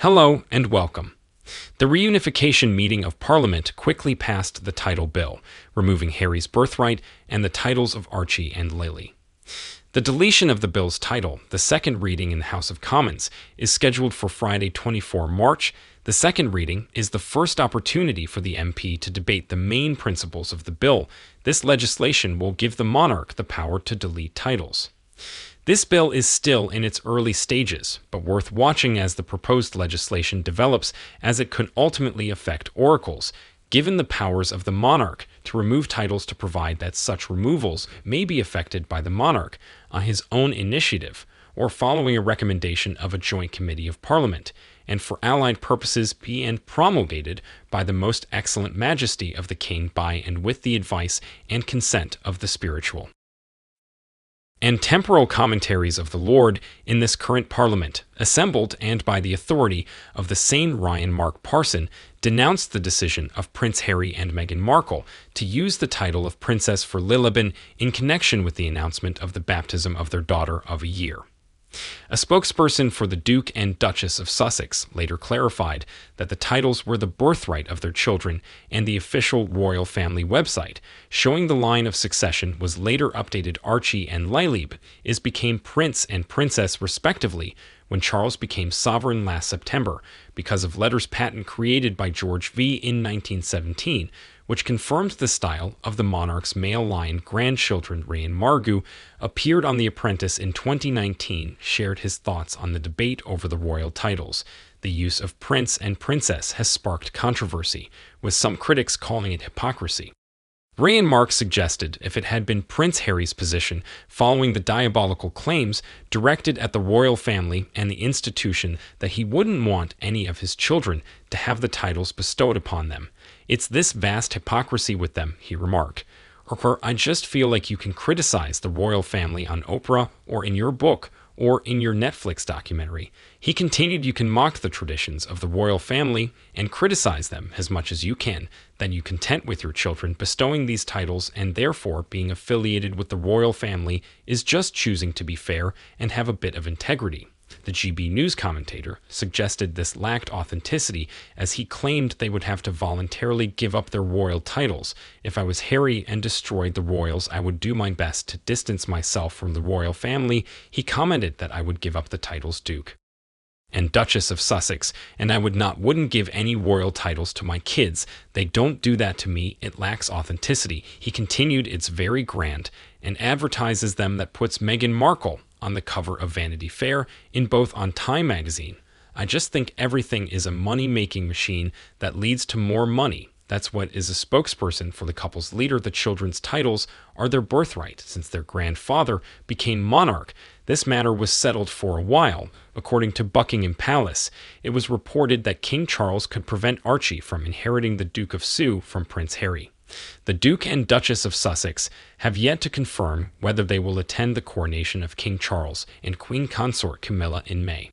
Hello and welcome. The reunification meeting of Parliament quickly passed the title bill, removing Harry's birthright and the titles of Archie and Lily. The deletion of the bill's title, the second reading in the House of Commons, is scheduled for Friday, 24 March. The second reading is the first opportunity for the MP to debate the main principles of the bill. This legislation will give the monarch the power to delete titles. This bill is still in its early stages, but worth watching as the proposed legislation develops, as it could ultimately affect oracles, given the powers of the monarch to remove titles to provide that such removals may be effected by the monarch on his own initiative or following a recommendation of a joint committee of Parliament, and for allied purposes be and promulgated by the most excellent majesty of the king by and with the advice and consent of the spiritual and temporal commentaries of the Lord in this current Parliament, assembled and by the authority of the same Ryan Mark Parson, denounced the decision of Prince Harry and Meghan Markle to use the title of Princess for Lilibin in connection with the announcement of the baptism of their daughter of a year. A spokesperson for the Duke and Duchess of Sussex later clarified that the titles were the birthright of their children, and the official royal family website, showing the line of succession, was later updated Archie and Lily became Prince and Princess respectively when Charles became sovereign last September because of letters patent created by George V in 1917, which confirmed the style of the monarch's male line grandchildren. Ryan Margu appeared on The Apprentice in 2019, shared his thoughts on the debate over the royal titles. The use of prince and princess has sparked controversy, with some critics calling it hypocrisy. Ryan Mark suggested if it had been Prince Harry's position following the diabolical claims directed at the royal family and the institution that he wouldn't want any of his children to have the titles bestowed upon them. It's this vast hypocrisy with them, he remarked. Or I just feel like you can criticize the royal family on Oprah or in your book or in your Netflix documentary. He continued, you can mock the traditions of the royal family and criticize them as much as you can, then you content with your children bestowing these titles, and therefore being affiliated with the royal family is just choosing to be fair and have a bit of integrity. The GB News commentator suggested this lacked authenticity, as he claimed they would have to voluntarily give up their royal titles. If I was Harry and destroyed the royals, I would do my best to distance myself from the royal family. He commented that I would give up the titles Duke and Duchess of Sussex, and I wouldn't give any royal titles to my kids. They don't do that to me. It lacks authenticity. He continued, it's very grand, and advertises them that puts Meghan Markle on the cover of Vanity Fair in both on Time magazine. I just think everything is a money-making machine that leads to more money. That's what is a spokesperson for the couple's leader. The children's titles are their birthright since their grandfather became monarch. This matter was settled for a while. According to Buckingham Palace, it was reported that King Charles could prevent Archie from inheriting the Duke of Sue from Prince Harry. The Duke and Duchess of Sussex have yet to confirm whether they will attend the coronation of King Charles and Queen Consort Camilla in May.